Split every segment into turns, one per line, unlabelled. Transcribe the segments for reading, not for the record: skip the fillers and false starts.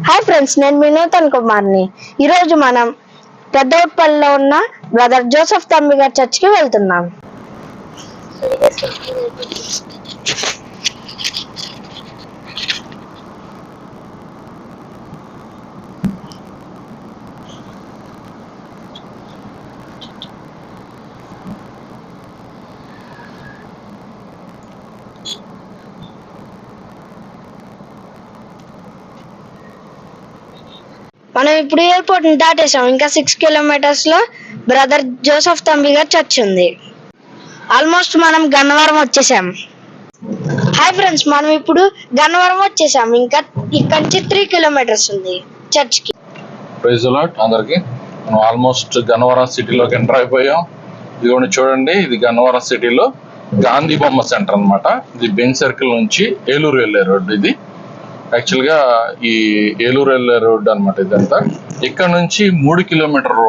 Hi friends, నేను వినూతన్ కుమార్ని. ఈరోజు మనం పెద్దపల్లిలో ఉన్న బ్రదర్ జోసెఫ్ తంబి గారి చర్చికి వెళ్తున్నాం. మనం ఇప్పుడు ఎయిర్పోర్ట్ ని దాటేసాం. ఇంకా 6 కిలోమీటర్స్ లో బ్రదర్ జోసెఫ్ తంబి గారి చర్చ్ ఉంది. ఆల్మోస్ట్ మనం గన్నవరం వచ్చేసాం. హాయ్ ఫ్రెండ్స్, మనం ఇప్పుడు గన్నవరం వచ్చేసాం. ఇంకా ఇక్కడి నుంచి 3 కిలోమీటర్స్ ఉంది చర్చ్ కి.
ప్రైజ్ ది లార్డ్ అందరికి. మనం ఆల్మోస్ట్ గన్నవరం సిటీలోకి ఎంటర్ అయిపోయాం. ఇదిగోండి చూడండి, ఇది గన్నవరం సిటీలో గాంధీ బొమ్మ సెంటర్ అన్నమాట. ఇది బెంజ్ సర్కిల్ నుంచి ఏలూరు వెళ్ళే రోడ్డు. ఇది యాక్చువల్ గా ఈ ఏలూరు వెళ్ళే రోడ్డు అనమాట ఇదంతా. ఇక్కడ నుంచి 3 కిలోమీటర్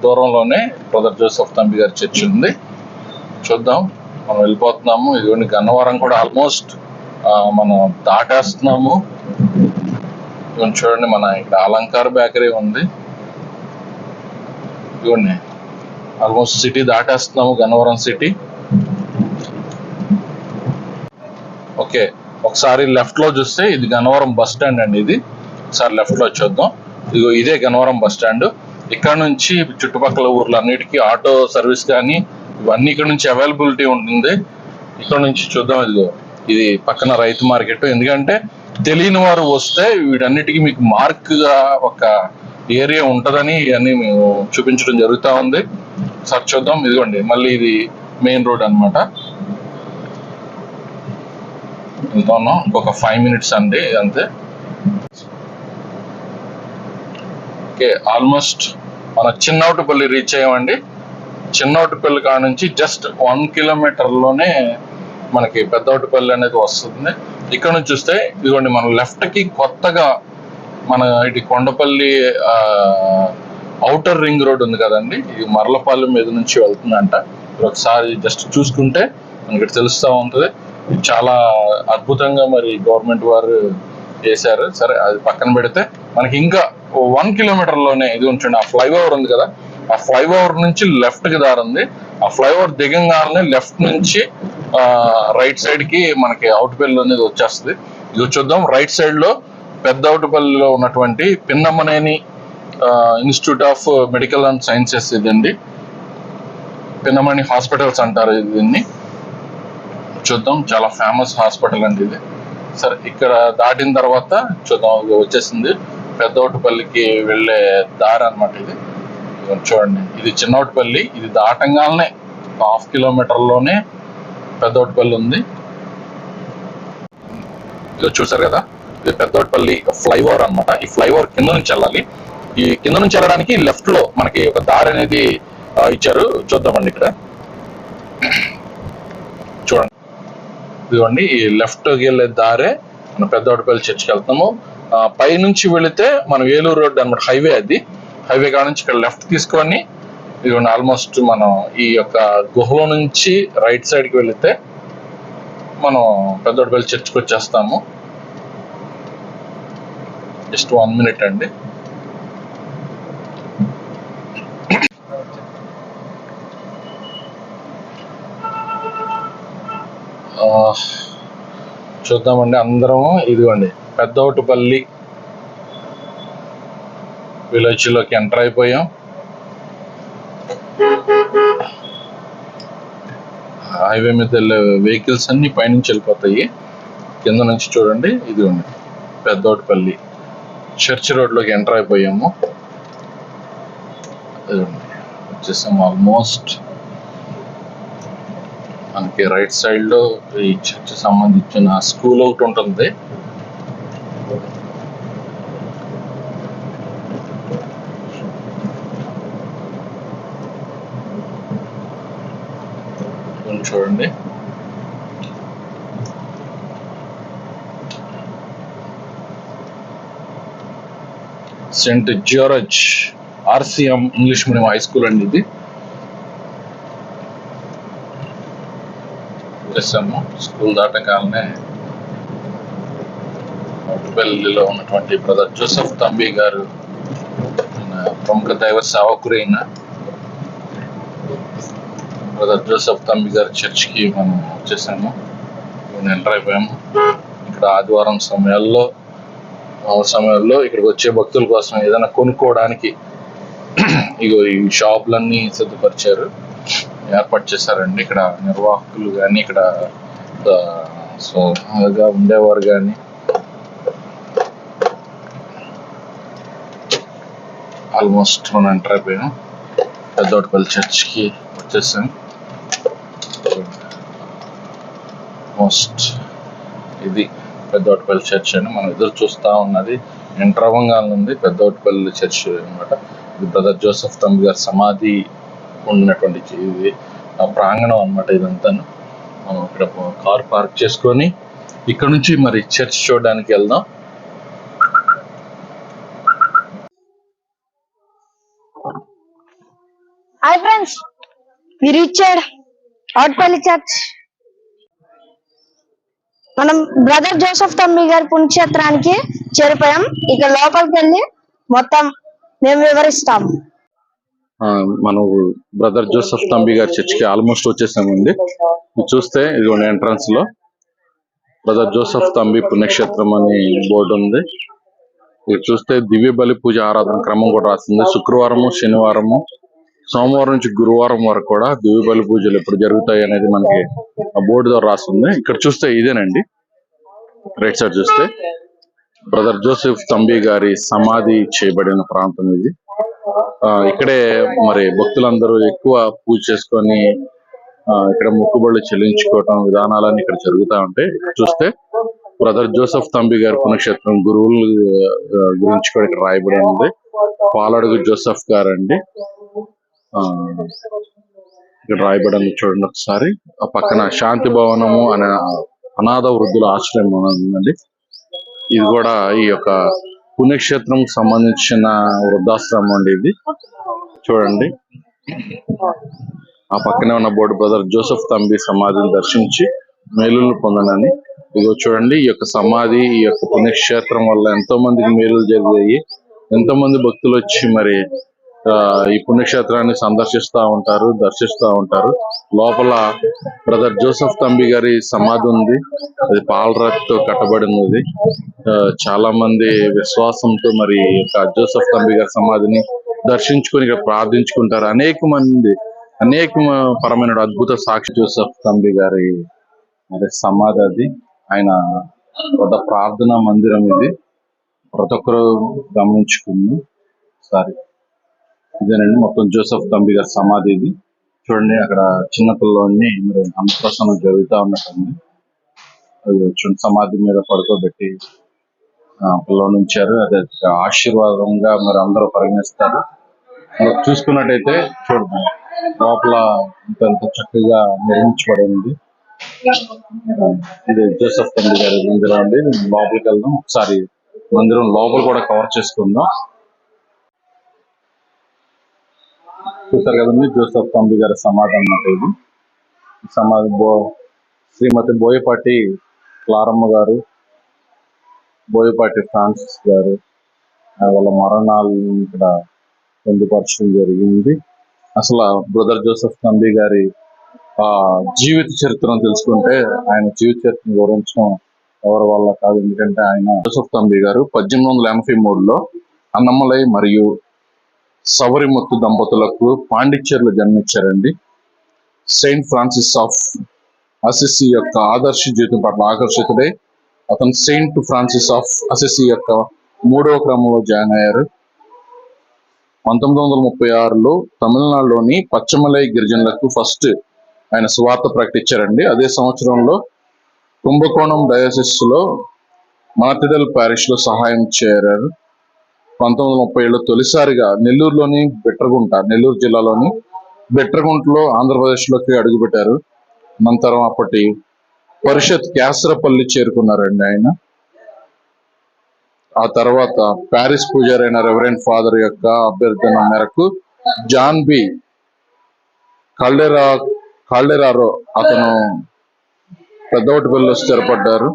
దూరంలోనే బ్రదర్ జోసెఫ్ తంబి గారి చర్చ్ ఉంది. చూద్దాం, మనం వెళ్ళిపోతున్నాము. ఇదిగోండి గన్నవరం కూడా ఆల్మోస్ట్ మనం దాటేస్తున్నాము. ఇదిగోండి చూడండి, మన ఇక్కడ అలంకార్ బేకరీ ఉంది. ఇదిగోండి ఆల్మోస్ట్ సిటీ దాటేస్తున్నాము, గన్నవరం సిటీ. ఓకే, ఒకసారి లెఫ్ట్ లో చూస్తే ఇది గన్నవరం బస్ స్టాండ్ అండి. ఇది ఒకసారి లెఫ్ట్ లో చూద్దాం. ఇదిగో ఇదే గన్నవరం బస్ స్టాండ్. ఇక్కడ నుంచి చుట్టుపక్కల ఊర్లన్నిటికీ ఆటో సర్వీస్ కానీ ఇవన్నీ ఇక్కడ నుంచి అవైలబిలిటీ ఉంటుంది. ఇక్కడ నుంచి చూద్దాం. ఇదిగో ఇది పక్కన రైతు మార్కెట్. ఎందుకంటే తెలియని వారు వస్తే వీటన్నిటికీ మీకు మార్క్ గా ఒక ఏరియా ఉంటదని ఇవన్నీ మేము చూపించడం జరుగుతూ ఉంది. సార్ చూద్దాం. ఇదిగోండి మళ్ళీ ఇది మెయిన్ రోడ్ అనమాట. వెళ్తా ఉన్నాం. ఇంకొక 5 మినిట్స్ అండి, అంతే. ఓకే, ఆల్మోస్ట్ మన చిన్నౌటిపల్లి రీచ్ అయ్యామండి. చిన్నౌటిపల్లి కాడ నుంచి జస్ట్ 1 కిలోమీటర్ లోనే మనకి పెద్దౌటిపల్లి అనేది వస్తుంది. ఇక్కడ నుంచి చూస్తే ఇదిగోండి మన లెఫ్ట్ కి కొత్తగా మన ఇటు కొండపల్లి ఔటర్ రింగ్ రోడ్ ఉంది కదండి, ఇది మరలపాలెం మీద నుంచి వెళ్తుందంట. ఒకసారి జస్ట్ చూసుకుంటే మనకి తెలుస్తూ ఉంటుంది. చాలా అద్భుతంగా మరి గవర్నమెంట్ వారు చేశారు. సరే, అది పక్కన పెడితే మనకి ఇంకా 1 కిలోమీటర్ లోనే ఇది ఉంచండి. ఆ ఫ్లైఓవర్ ఉంది కదా, ఆ ఫ్లైఓవర్ నుంచి లెఫ్ట్ కి దారి ఉంది. ఆ ఫ్లైఓవర్ దిగంగానే లెఫ్ట్ నుంచి రైట్ సైడ్ కి మనకి అవుట్పల్లి అనేది వచ్చేస్తుంది. ఇది చూద్దాం. రైట్ సైడ్ లో పెద్ద అవుట్పల్లిలో ఉన్నటువంటి Pinnamaneni institute of medical and sciences ఇదండి. పిన్నమణి హాస్పిటల్స్ అంటారు దీన్ని. చూద్దాం, చాలా ఫేమస్ హాస్పిటల్ అండి ఇది. సరే, ఇక్కడ దాటిన తర్వాత చూద్దాం, వచ్చేసింది పెద్దౌటిపల్లికి వెళ్ళే దారి అనమాట ఇది. చూడండి, ఇది చిన్నౌటిపల్లి. ఇది దాటంగానే 1/2 కిలోమీటర్ లోనే పెద్దౌటిపల్లి ఉంది. ఇది చూసారు కదా, ఇది పెద్దౌటిపల్లి ఫ్లైఓవర్ అనమాట. ఈ ఫ్లైఓవర్ కింద నుంచి వెళ్ళాలి. ఈ కింద నుంచి వెళ్ళడానికి లెఫ్ట్ లో మనకి ఒక దారి అనేది ఇచ్చారు. చూద్దామండి. ఇక్కడ చూడండి, ఇదిగోండి ఈ లెఫ్ట్ వెళ్ళే దారే మనం పెద్దౌటిపల్లి చర్చికి వెళ్తాము. పై నుంచి వెళితే మనం ఏలూరు రోడ్ అనమాట, హైవే. అది హైవే కాడ నుంచి ఇక్కడ లెఫ్ట్ తీసుకొని ఇదిగోండి ఆల్మోస్ట్ మనం ఈ యొక్క గుహలో నుంచి రైట్ సైడ్ కి వెళితే మనం పెద్దౌటిపల్లి చర్చికి వచ్చేస్తాము. జస్ట్ 1 మినిట్ అండి. చూద్దామండి అందరం. ఇదిగోండి పెద్దౌటిపల్లి విలేజ్ లోకి ఎంటర్ అయిపోయాం. హైవే మీద వెళ్ళే వెహికల్స్ అన్ని పైనుంచి వెళ్ళిపోతాయి. కింద నుంచి చూడండి, ఇదిగోండి పెద్దౌటిపల్లి చర్చ్ రోడ్ లోకి ఎంటర్ అయిపోయాము. వచ్చేసాము. ఆల్మోస్ట్ మనకి రైట్ సైడ్ లో ఈ చర్చ్ సంబంధించిన స్కూల్ ఒకటి ఉంటుంది. చూడండి, Saint George RCM English medium high school అండి ఇది. స్కూల్ దాటగానే పెళ్లిలో ఉన్నటువంటి బ్రదర్ జోసెఫ్ తంబి గారు, ప్రముఖ దైవ సేవకురైన బ్రదర్ జోసెఫ్ తంబి గారి చర్చ్కి మనం వచ్చేసాము. ఎంటర్ అయిపోయాము. ఇక్కడ ఆదివారం సమయాల్లో ఇక్కడికి వచ్చే భక్తుల కోసం ఏదైనా కొనుక్కోవడానికి ఇగో ఈ షాపులన్నీ సిద్ధపరిచారు, ఏర్పాటు చేశారండి. ఇక్కడ నిర్వాహకులు కానీ, ఇక్కడ ఉండేవారు కానీ ఆల్మోస్ట్ మనం ఎంటర్ అయిపోయాం. పెద్దోటపల్లి చర్చ్కి వచ్చేసాం. ఇది పెద్దోటపల్లి చర్చ్ అని మనం ఎదురు చూస్తూ ఉన్నది. ఎంటర్ అవ్వగానే ఉంది పెద్దోటపల్లి చర్చ్ అనమాట. ఇది బ్రదర్ జోసెఫ్ తంబి గారి సమాధి ఉన్నటువంటి ఇది ప్రాంగణం అనమాట. ఇదంతా మనం ఇక్కడ కార్ పార్క్ చేసుకొని ఇక్కడ నుంచి మరి చర్చ్ చూడడానికి వెళ్దాం.
Hi friends, we reached Avutpalli church. మనం బ్రదర్ జోసెఫ్ తంబి గారి పుణ్యక్షేత్రానికి చేరిపోయాం. ఇక లోపలికి వెళ్ళి మొత్తం మేము వివరిస్తాం.
మనం బ్రదర్ జోసెఫ్ తంబి గారి చర్చికి ఆల్మోస్ట్ వచ్చేసామండి. చూస్తే ఇదిగోండి ఎంట్రన్స్ లో బ్రదర్ జోసెఫ్ తంబి పుణ్యక్షేత్రం అని బోర్డు ఉంది. ఇది చూస్తే దివ్య బలి పూజ ఆరాధన క్రమం కూడా రాసింది. శుక్రవారము, శనివారము, సోమవారం నుంచి గురువారం వరకు కూడా దివ్య బలి పూజలు ఎప్పుడు జరుగుతాయి అనేది మనకి ఆ బోర్డు ద్వారా రాస్తుంది. ఇక్కడ చూస్తే ఇదేనండి, రైట్ సైడ్ చూస్తే బ్రదర్ జోసెఫ్ తంబి గారి సమాధి చేయబడిన ప్రాంతం ఇది. ఇక్కడే మరి భక్తులందరూ ఎక్కువ పూజ చేసుకొని ఇక్కడ మొక్కుబళ్ళు చెల్లించుకోవటం విధానాలన్నీ ఇక్కడ జరుగుతూ ఉంటాయి. చూస్తే బ్రదర్ జోసెఫ్ తంబి గారి పుణ్యక్షేత్రం గురువుల గురించి కూడా ఇక్కడ రాయబడి ఉంది. పాలడుగు జోసెఫ్ గారు అండి ఇక్కడ రాయబడి ఉంది. చూడండి ఒకసారి. ఆ పక్కన శాంతి భవనము అనే అనాథ వృద్ధుల ఆశ్రయం ఉందండి. ఇది కూడా ఈ యొక్క పుణ్యక్షేత్రం సంబంధించిన వృద్ధాశ్రమం అండి. ఇది చూడండి. ఆ పక్కనే ఉన్న బోర్డు బ్రదర్ జోసెఫ్ తంబి సమాధిని దర్శించి మేలులు పొందనని. ఇదిగో చూడండి, ఈ యొక్క సమాధి, ఈ యొక్క పుణ్యక్షేత్రం వల్ల ఎంతో మందికి మేలులు జరిగాయి. ఎంతో మంది భక్తులు వచ్చి మరి ఈ పుణ్యక్షేత్రాన్ని సందర్శిస్తూ ఉంటారు, దర్శిస్తూ ఉంటారు. లోపల బ్రదర్ జోసెఫ్ తంబి గారి సమాధి ఉంది. అది పాలరాతితో కట్టబడి ఉన్నది. చాలా మంది విశ్వాసంతో మరి జోసెఫ్ తంబి గారి సమాధిని దర్శించుకొని ఇక్కడ ప్రార్థించుకుంటారు. అనేక పరమైన అద్భుత సాక్షి జోసెఫ్ తంబి గారి మరి సమాధి అది. ఆయన పెద్ద ప్రార్థనా మందిరం ఇది. ప్రతి ఒక్కరు గమనించుకుంది సారీ. ఇదేనండి మొత్తం జోసెఫ్ తంబి గారి సమాధి ఇది. చూడండి, అక్కడ చిన్నపిల్లని మరి అన్నప్రసన్నం జరుగుతూ ఉన్నట్టుంది. అది చూడండి, సమాధి మీద పడుకోబెట్టి పిల్లని ఉంచారు. అదే ఆశీర్వాదంగా మరి అందరూ పరిగణిస్తారు. చూసుకున్నట్టయితే చూడండి, లోపల ఇంత చక్కగా నిర్మించబడి ఉంది. ఇది జోసెఫ్ తంబి గారి మందిరం అండి. లోపలికి వెళ్దాం ఒకసారి. మందిరం లోపల కూడా కవర్ చేసుకుందాం. చూసారు కదండి, జోసెఫ్ తంబి గారి సమాధి అన్నమాట ఇది. సమాధి శ్రీమతి బోయపాటి క్లారమ్మ గారు, బోయపాటి ఫ్రాన్సిస్ గారు వాళ్ళ మరణాలు ఇక్కడ పొందుపరచడం జరిగింది. అసలు బ్రదర్ జోసెఫ్ తంబి గారి జీవిత చరిత్రను తెలుసుకుంటే ఆయన జీవిత చరిత్రను వివరించడం ఎవరి వల్ల కాదు. ఎందుకంటే ఆయన జోసెఫ్ తంబి గారు 1883లో అన్నమలై మరియు సవరిముత్తు దంపతులకు పాండిచ్చేరిలో జన్మించారండి. సెయింట్ ఫ్రాన్సిస్ ఆఫ్ అసిసి యొక్క ఆదర్శ జీవితం పట్ల ఆకర్షితుడై అతను సెయింట్ ఫ్రాన్సిస్ ఆఫ్ అసిసి యొక్క 3వ క్రమంలో జాయిన్ అయ్యారు. 1936లో తమిళనాడులోని పచ్చమలై గిరిజనులకు ఫస్ట్ ఆయన సువార్త ప్రకటించారండి. అదే సంవత్సరంలో కుంభకోణం డయాసిస్ లో మార్టిడల్ ప్యారిష్ లో సహాయం చేరారు. 1937లో తొలిసారిగా నెల్లూరు జిల్లాలోని బెట్రగుంటలో ఆంధ్రప్రదేశ్ లోకి అడుగుపెట్టారు. అనంతరం అప్పటి పరిషత్ క్యాసరపల్లి చేరుకున్నారండి ఆయన. ఆ తర్వాత ప్యారిస్ పూజారైన రెవరెండ్ ఫాదర్ యొక్క అభ్యర్థన మేరకు జాన్ బి కాల్డెరారో అతను పెద్దవటిపల్లిలో స్థిరపడ్డారు.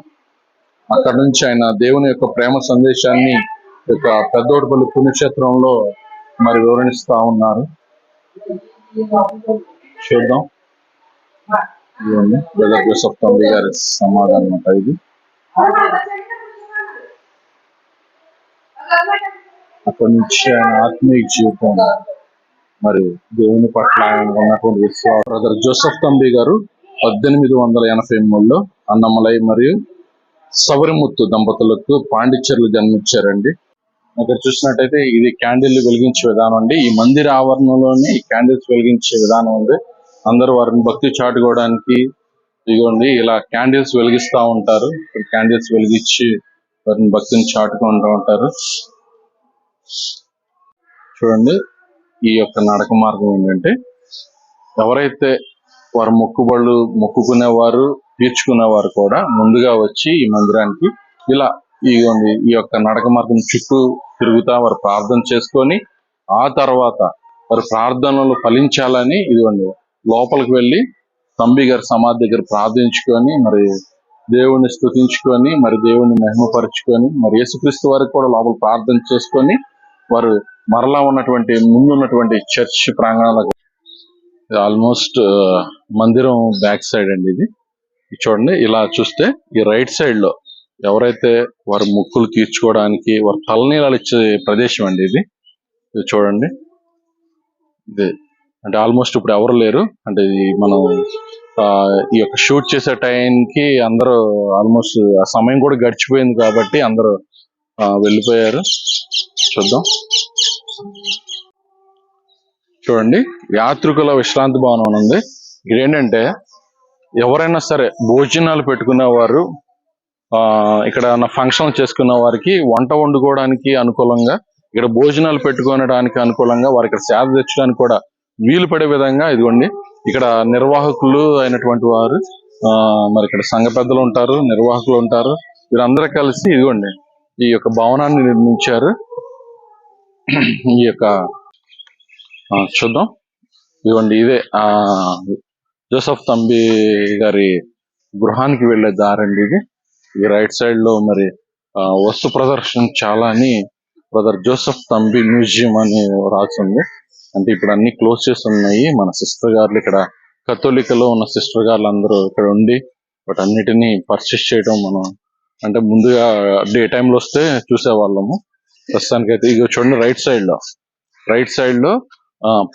అక్కడ నుంచి ఆయన దేవుని యొక్క ప్రేమ సందేశాన్ని యొక్క పెద్దోటిపల్లి పుణ్యక్షేత్రంలో మరి వివరణిస్తా ఉన్నారు. చూద్దాం. ఇవన్నీ బ్రదర్ జోసెఫ్ తంబి గారి సమాధానం అన్నమాట. ఇది అక్కడి నుంచి ఆయన ఆత్మీయ జీవితం మరి దేవుని పట్ల ఆయన ఉన్నటువంటి విశ్వాసం. బ్రదర్ జోసెఫ్ తంబి గారు 1883లో అన్నమలై మరియు సవరిముత్తు దంపతులకు పాండిచ్చేరిలో జన్మించారండి. ఇక్కడ చూసినట్టయితే ఇది క్యాండిల్ వెలిగించే విధానం అండి. ఈ మందిర ఆవరణలోనే ఈ క్యాండిల్స్ వెలిగించే విధానం ఉంది. అందరూ వారిని భక్తి చాటుకోవడానికి ఇదిగోండి ఇలా క్యాండిల్స్ వెలిగిస్తూ ఉంటారు. క్యాండిల్స్ వెలిగించి వారిని భక్తిని చాటుకుంటూ ఉంటారు. చూడండి, ఈ యొక్క నడక మార్గం ఏంటంటే ఎవరైతే వారు మొక్కుబళ్ళు మొక్కుకునేవారు తీర్చుకునేవారు కూడా ముందుగా వచ్చి ఈ మందిరానికి ఇలా ఇదిగోండి ఈ యొక్క నడక మార్గం చుట్టూ తిరుగుతా వారు ప్రార్థన చేసుకొని ఆ తర్వాత వారి ప్రార్థనలు ఫలించాలని ఇదిగోండి లోపలికి వెళ్ళి తంబి గారి సమాధి దగ్గర ప్రార్థించుకొని మరి దేవుణ్ణి స్తుతించుకొని మరి దేవుణ్ణి మహిమపరుచుకొని మరి యేసుక్రీస్తు వారికి కూడా లోపల ప్రార్థన చేసుకొని వారు మరలా ఉన్నటువంటి ముందున్నటువంటి చర్చ్ ప్రాంగణాలకు ఆల్మోస్ట్ మందిరం బ్యాక్ సైడ్ అండి. ఇది చూడండి, ఇలా చూస్తే ఈ రైట్ సైడ్ లో ఎవరైతే వారి మొక్కులు తీర్చుకోవడానికి వారి తలనీలాలు ఇచ్చే ప్రదేశం అండి ఇది. ఇది చూడండి, ఇది అంటే ఆల్మోస్ట్ ఇప్పుడు ఎవరు లేరు. అంటే ఇది మనం ఈ యొక్క షూట్ చేసే టైంకి అందరూ ఆల్మోస్ట్ ఆ సమయం కూడా గడిచిపోయింది కాబట్టి అందరూ వెళ్ళిపోయారు. చూద్దాం. చూడండి, యాత్రికుల విశ్రాంతి భవనం ఉంది. ఇక్కడ ఏంటంటే ఎవరైనా సరే భోజనాలు పెట్టుకునేవారు ఇక్కడ ఫంక్షన్ చేసుకున్న వారికి వంట వండుకోవడానికి అనుకూలంగా ఇక్కడ భోజనాలు పెట్టుకోవడానికి అనుకూలంగా వారి ఇక్కడ సేవ తెచ్చడానికి కూడా వీలు పడే విధంగా ఇదిగోండి ఇక్కడ నిర్వాహకులు అయినటువంటి వారు మరి ఇక్కడ సంఘ పెద్దలు ఉంటారు, నిర్వాహకులు ఉంటారు. వీరందరూ కలిసి ఇదిగోండి ఈ యొక్క భవనాన్ని నిర్మించారు. ఈ యొక్క చూద్దాం. ఇదిగోండి ఇదే జోసెఫ్ తంబి గారి గృహానికి వెళ్లే దారండి ఇది. ఈ రైట్ సైడ్ లో మరి వస్తు ప్రదర్శన చాలా అని బ్రదర్ జోసెఫ్ తంబి మ్యూజియం అని రాసింది. అంటే ఇప్పుడు అన్ని క్లోజ్ చేసి ఉన్నాయి. మన సిస్టర్ గారు ఇక్కడ కథోలికలో ఉన్న సిస్టర్ గారు అందరూ ఇక్కడ ఉండి వాటి అన్నిటినీ పర్చేస్ చేయడం మనం అంటే ముందుగా డే టైంలో వస్తే చూసేవాళ్ళము. ప్రస్తుతానికైతే ఇక చూడండి రైట్ సైడ్ లో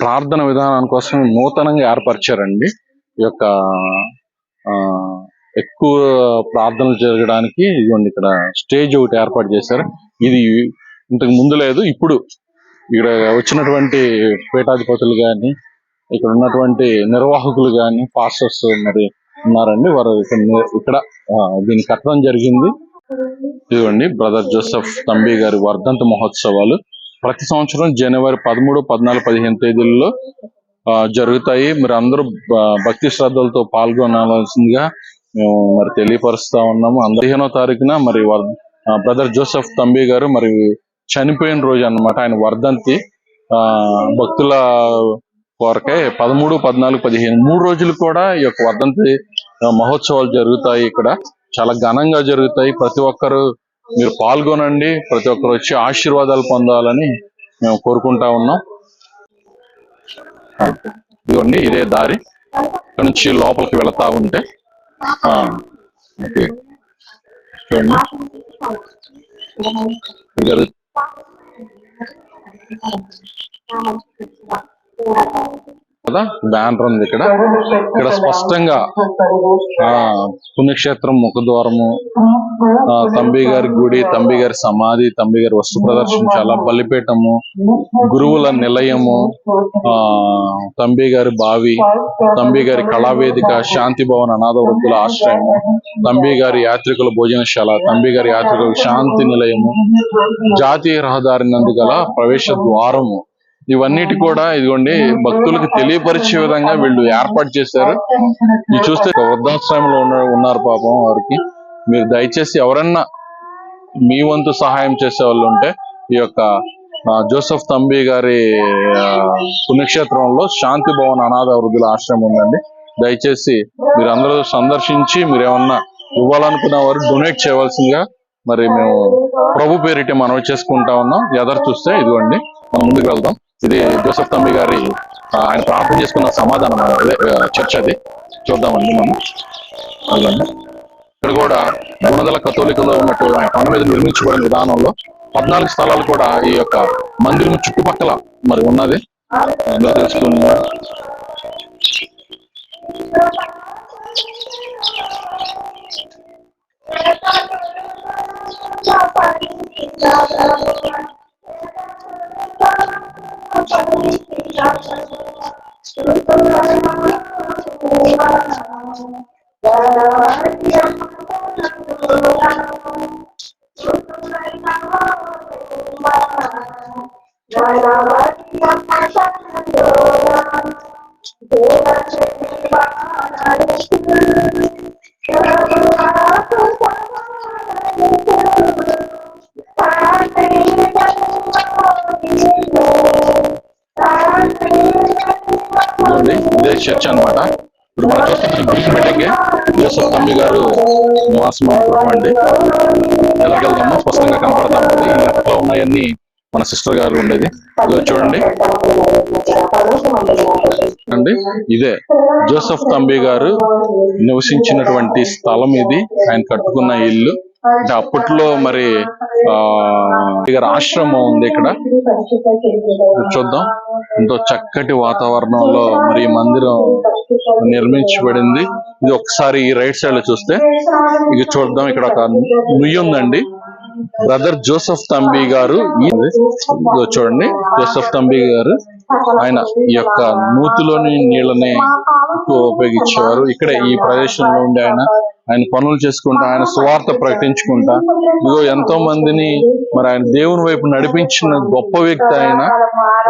ప్రార్థన విధానం కోసం నూతనంగా ఏర్పరిచారండి. ఈ యొక్క ఎక్కువ ప్రార్థనలు జరగడానికి ఇదిగోండి ఇక్కడ స్టేజ్ ఒకటి ఏర్పాటు చేశారు. ఇది ఇంతకు ముందు లేదు. ఇప్పుడు ఇక్కడ వచ్చినటువంటి పీఠాధిపతులు కానీ ఇక్కడ ఉన్నటువంటి నిర్వాహకులు కానీ పాస్టర్స్ మరి ఉన్నారండి. వారు ఇక్కడ దీన్ని కట్టడం జరిగింది. ఇదిగోండి బ్రదర్ జోసెఫ్ తంబి గారి వర్ధంతి మహోత్సవాలు ప్రతి సంవత్సరం జనవరి 13, 14, 15 తేదీల్లో జరుగుతాయి. మరి అందరూ భక్తి శ్రద్ధలతో పాల్గొనాల్సిందిగా మేము మరి తెలియపరుస్తా ఉన్నాము. 15వ తారీఖున మరి బ్రదర్ జోసెఫ్ తంబి గారు మరి చనిపోయిన రోజు అన్నమాట. ఆయన వర్ధంతి భక్తుల కొరకై 13, 14, 15 3 రోజులు కూడా ఈ యొక్క వర్ధంతి మహోత్సవాలు జరుగుతాయి. ఇక్కడ చాలా ఘనంగా జరుగుతాయి. ప్రతి ఒక్కరు మీరు పాల్గొనండి. ప్రతి ఒక్కరు వచ్చి ఆశీర్వాదాలు పొందాలని మేము కోరుకుంటా ఉన్నాం. ఇదిగోండి ఇదే దారి. ఇక్కడ నుంచి లోపలికి వెళతా ఉంటే చూడండి కదా బ్యానర్ ఉంది ఇక్కడ. ఇక్కడ స్పష్టంగా పుణ్యక్షేత్రం ముఖద్వారము, తంబి గారి గుడి, తంబి గారి సమాధి, తంబి గారి వస్తు ప్రదర్శించాల, బలిపీఠము, గురువుల నిలయము, తంబి గారి బావి, తంబి గారి కళావేదిక, శాంతి భవన్ అనాథ వృద్ధుల ఆశ్రయము, తంబి గారి యాత్రికుల భోజనశాల, తంబి గారి యాత్రికుల శాంతి నిలయము, జాతీయ రహదారి నందు గల ప్రవేశ ద్వారము, ఇవన్నిటి కూడా ఇదిగోండి భక్తులకు తెలియపరిచే విధంగా వీళ్ళు ఏర్పాటు చేశారు. ఇది చూస్తే వృద్ధాశ్రమంలో ఉన్నారు పాపం వారికి. మీరు దయచేసి ఎవరన్నా మీ వంతు సహాయం చేసే వాళ్ళు ఉంటే ఈ యొక్క జోసెఫ్ తంబి గారి పుణ్యక్షేత్రంలో శాంతి భవన్ అనాథ వృద్ధుల ఆశ్రమం ఉందండి. దయచేసి మీరందరూ సందర్శించి మీరేమన్నా ఇవ్వాలనుకున్న వారు డొనేట్ చేయవలసిందిగా మరి మేము ప్రభు పేరిట మనవి చేసుకుంటా ఉన్నాం. ఎదరు చూస్తే ఇదిగోండి, మనం ముందుకు వెళ్దాం. ఇది జోసెఫ్ తంబి గారి ఆయన ప్రార్థన చేసుకున్న సమాధానం చర్చ్ అది చూద్దామండి మనం. అదండి ఇక్కడ కూడా గుణదల కథోలికలో ఉన్నట్టు ఆయన కొండ మీద నిర్మించబడిన విధానంలో 14 స్థలాలు కూడా ఈ యొక్క మందిరం చుట్టుపక్కల మరి ఉన్నది తెలుసుకుని. ఇదే చర్చ్ అనమాట. ఇప్పుడు మనం చూస్తున్న బిల్డింగ్ జోసెఫ్ తంబి గారు నివాసం అండి. ఎలాగెళ్దామో స్పష్టంగా కనపడతామండి. ఈ లెక్కలో ఉన్నాయన్నీ మన సిస్టర్ గారు ఉండేది. చూడండి అండి, ఇదే జోసెఫ్ తంబి గారు నివసించినటువంటి స్థలం ఇది. ఆయన కట్టుకున్న ఇల్లు. అంటే అప్పట్లో మరి ఆశ్రమం ఉంది ఇక్కడ. చూద్దాం, ఎంతో చక్కటి వాతావరణంలో మరి మందిరం నిర్మించబడింది. ఇది ఒకసారి ఈ రైట్ సైడ్ లో చూస్తే ఇది చూద్దాం. ఇక్కడ ఒక నుయ్యి ఉందండి. బ్రదర్ జోసెఫ్ తంబి గారు చూడండి, జోసెఫ్ తంబి గారు ఆయన ఈ యొక్క నూతిలోని నీళ్ళని ఉపయోగించేవారు. ఇక్కడే ఈ ప్రదేశంలో ఉండి ఆయన పనులు చేసుకుంటా, ఆయన సువార్త ప్రకటించుకుంటా, ఇదిగో ఎంతో మందిని మరి ఆయన దేవుని వైపు నడిపించిన గొప్ప వ్యక్తి ఆయన.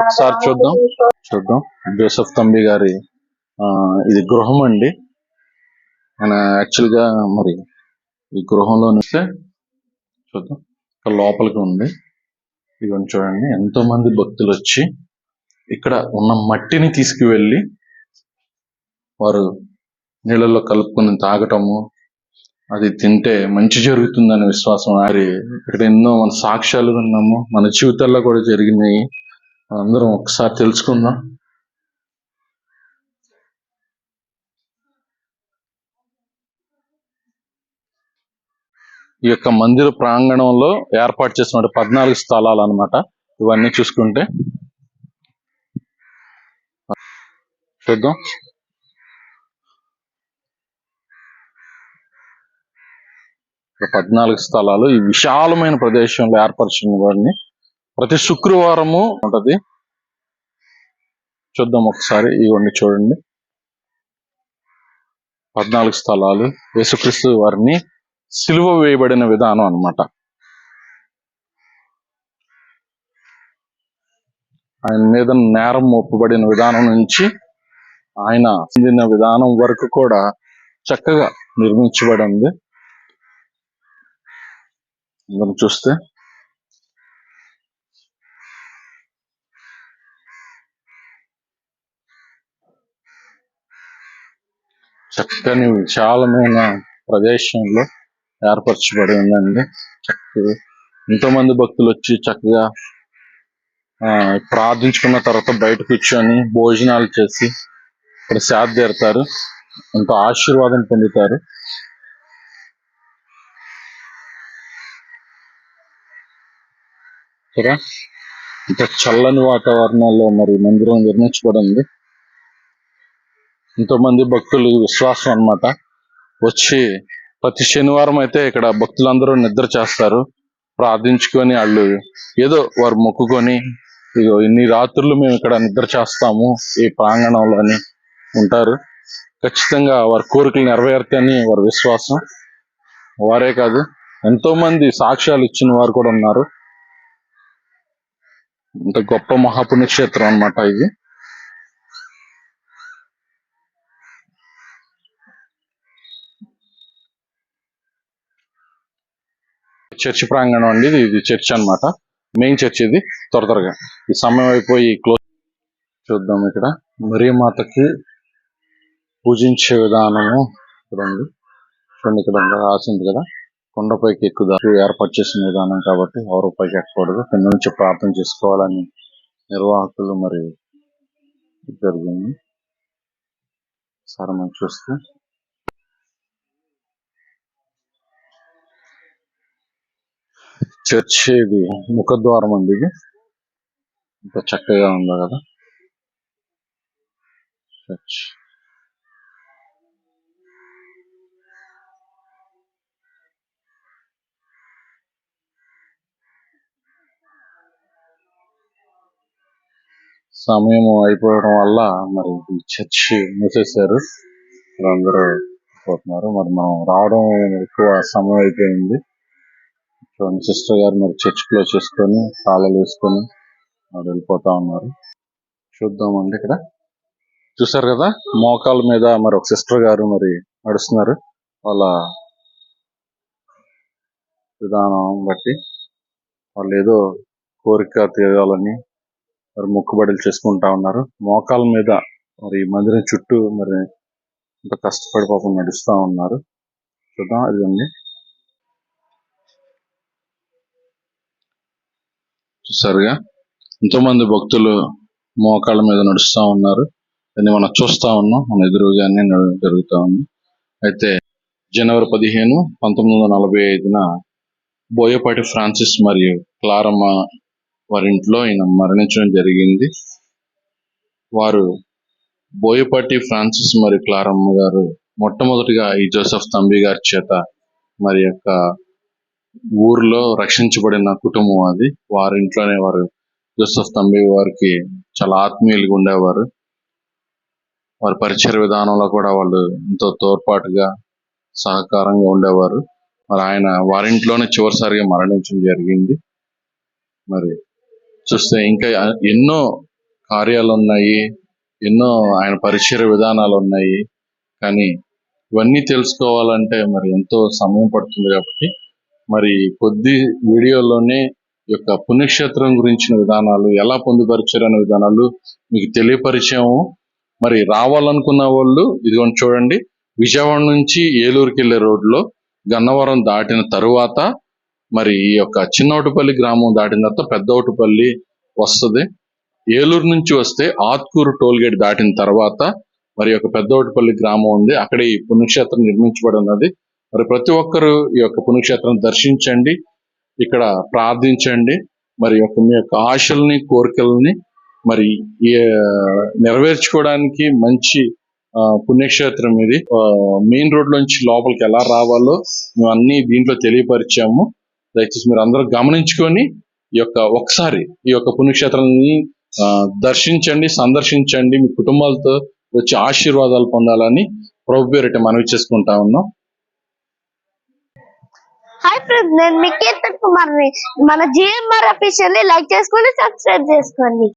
ఒకసారి చూద్దాం జోసెఫ్ తంబి గారి ఇది గృహం అండి. ఆయన యాక్చువల్ గా మరి ఈ గృహంలో చూస్తే చూద్దాం, ఇక్కడ లోపలికి ఉంది. ఇవన్నీ చూడండి, ఎంతో మంది భక్తులు వచ్చి ఇక్కడ ఉన్న మట్టిని తీసుకువెళ్ళి వారు నీళ్ళల్లో కలుపుకొని తాగటము, అది తింటే మంచి జరుగుతుందనే విశ్వాసం. ఇక్కడ ఎన్నో మన సాక్ష్యాలు విన్నాము, మన జీవితాల్లో కూడా జరిగినాయి. అందరం ఒకసారి తెలుసుకుందాం. ఈ యొక్క మందిర ప్రాంగణంలో ఏర్పాటు చేసిన 14 స్థలాలు అన్నమాట. ఇవన్నీ చూసుకుంటే చూద్దాం. ఇక్కడ 14 స్థలాలు ఈ విశాలమైన ప్రదేశంలో ఏర్పరిచిన వాడిని. ప్రతి శుక్రవారము ఉంటది. చూద్దాం ఒకసారి. ఇవన్నీ చూడండి, 14 స్థలాలు. యేసుక్రీస్తు వారిని సిలువ వేయబడిన విధానం అన్నమాట. ఆయన మీద నేరం మోపబడిన విధానం నుంచి ఆయన చెందిన విధానం వరకు కూడా చక్కగా నిర్మించబడింది. మనం చూస్తే చక్కని విశాలమైన ప్రదేశంలో ఏర్పరచబడి ఉందండి. చక్కగా ఎంతో మంది భక్తులు వచ్చి చక్కగా ప్రార్థించుకున్న తర్వాత బయట కూర్చొని భోజనాలు చేసి ఇక్కడ సేద తీరుతారు, ఎంతో ఆశీర్వాదం పొందుతారు. కదా, ఇంత చల్లని వాతావరణంలో మరి మందిరం నిర్మించబడింది. ఎంతో మంది భక్తులు విశ్వాసం అన్నమాట. వచ్చి ప్రతి శనివారం అయితే ఇక్కడ భక్తులందరూ నిద్ర చేస్తారు, ప్రార్థించుకొని వాళ్ళు ఏదో వారు మొక్కుకొని ఇగో ఇన్ని రాత్రులు మేము ఇక్కడ నిద్ర చేస్తాము ఈ ప్రాంగణంలో అని ఉంటారు. ఖచ్చితంగా వారి కోరికలు నెరవేరుతాయని వారి విశ్వాసం. వారే కాదు, ఎంతో మంది సాక్ష్యాలు ఇచ్చిన వారు కూడా ఉన్నారు. ఇంత గొప్ప మహాపుణ్యక్షేత్రం అన్నమాట ఇది. చర్చి ప్రాంగణం అండి. ఇది చర్చ్ అన్నమాట, మెయిన్ చర్చ్ ఇది. త్వరగా ఈ సమయం అయిపోయి క్లోజ్ చూద్దాం. ఇక్కడ మరియమాతకి పూజించే విధానము చూడండి. చూడండి ఇక్కడ రాసింది కదా, కొండపైకి ఎక్కుదారు ఏర్పాటు చేసిన విధానం కాబట్టి ఎవరు పైకి ఎక్కకూడదు, కింద నుంచి ప్రార్థన చేసుకోవాలని నిర్వాహకులు మరి జరిగింది. సరే మనం చూస్తే చర్చి ఇది ముఖద్వారం అండి. ఇది ఇంత చక్కగా ఉందో కదా చర్చ్. సమయం అయిపోవడం వల్ల మరి ఈ చర్చి మూసేశారు, అందరూ పోతున్నారు. మరి మనం రావడం ఎక్కువ సమయం అయిపోయింది. చూడండి సిస్టర్ గారు మరి చర్చ్ క్లోజ్ చేసుకొని తాళాలు వేసుకొని మరి వెళ్ళిపోతా ఉన్నారు. చూద్దామండి. ఇక్కడ చూసారు కదా, మోకాల మీద మరి ఒక సిస్టర్ గారు మరి నడుస్తున్నారు. వాళ్ళ విధానం బట్టి వాళ్ళు ఏదో కోరిక తీరాలని మరి మొక్కుబడులు చేసుకుంటా ఉన్నారు. మోకాల మీద మరి మందిరం చుట్టూ మరి ఇంత కష్టపడి పాపం నడుస్తా ఉన్నారు. చూద్దాం. ఇదండి చూసారుగా, ఎంతో మంది భక్తులు మోకాళ్ళ మీద నడుస్తా ఉన్నారు. దాన్ని మనం చూస్తా ఉన్నాం, మన ఎదురుగానే జరుగుతా ఉంది. అయితే జనవరి 15, 1945 బోయపాటి ఫ్రాన్సిస్ మరియు క్లారమ్మ వారి ఇంట్లో ఈయన మరణించడం జరిగింది. వారు బోయపాటి ఫ్రాన్సిస్ మరియు క్లారమ్మ గారు మొట్టమొదటిగా ఈ జోసెఫ్ తంబి గారి చేత మరి యొక్క ఊర్లో రక్షించబడిన కుటుంబం అది. వారి ఇంట్లోనే వారు జోసెఫ్ తంబి వారికి చాలా ఆత్మీయులుగా ఉండేవారు. వారి పరిచయ విధానంలో కూడా వాళ్ళు ఎంతో తోడ్పాటుగా సహకారంగా ఉండేవారు. మరి ఆయన వారింట్లోనే చివరిసారిగా మరణించడం జరిగింది. మరి చూస్తే ఇంకా ఎన్నో కార్యాలు ఉన్నాయి, ఎన్నో ఆయన పరిచయ విధానాలు ఉన్నాయి. కానీ ఇవన్నీ తెలుసుకోవాలంటే మరి ఎంతో సమయం పడుతుంది. కాబట్టి మరి కొద్ది వీడియోలోనే ఈ యొక్క పుణ్యక్షేత్రం గురించిన విధానాలు, ఎలా పొందుపరిచారనే విధానాలు మీకు తెలియపరిచాము. మరి రావాలనుకున్న వాళ్ళు ఇదిగోండి చూడండి, విజయవాడ నుంచి ఏలూరుకి వెళ్ళే రోడ్లో గన్నవరం దాటిన తరువాత మరి ఈ యొక్క చిన్నోటుపల్లి గ్రామం దాటిన తర్వాత పెద్దోటుపల్లి వస్తుంది. ఏలూరు నుంచి వస్తే ఆత్కూరు టోల్గేట్ దాటిన తర్వాత మరి యొక్క పెద్దోటుపల్లి గ్రామం ఉంది. అక్కడ ఈ పుణ్యక్షేత్రం నిర్మించబడి ఉన్నది. మరి ప్రతి ఒక్కరూ ఈ యొక్క పుణ్యక్షేత్రం దర్శించండి, ఇక్కడ ప్రార్థించండి. మరి మీ యొక్క ఆశల్ని, కోరికల్ని మరి నెరవేర్చుకోవడానికి మంచి పుణ్యక్షేత్రం ఇది. మెయిన్ రోడ్ నుంచి లోపలికి ఎలా రావాలో మేము అన్ని దీంట్లో తెలియపరిచాము. దయచేసి మీరు అందరూ గమనించుకొని ఒకసారి ఈ యొక్క పుణ్యక్షేత్రాన్ని దర్శించండి, సందర్శించండి. మీ కుటుంబాలతో వచ్చి ఆశీర్వాదాలు పొందాలని ప్రభు పేరిట మనవి చేసుకుంటా ఉన్నాం.
హాయ్ ఫ్రెండ్స్, నేను మీ కీర్తన్ కుమార్ని. మన జిఎంఆర్ అఫీషియల్ ని లైక్ చేసుకోండి, సబ్స్క్రైబ్ చేసుకోండి.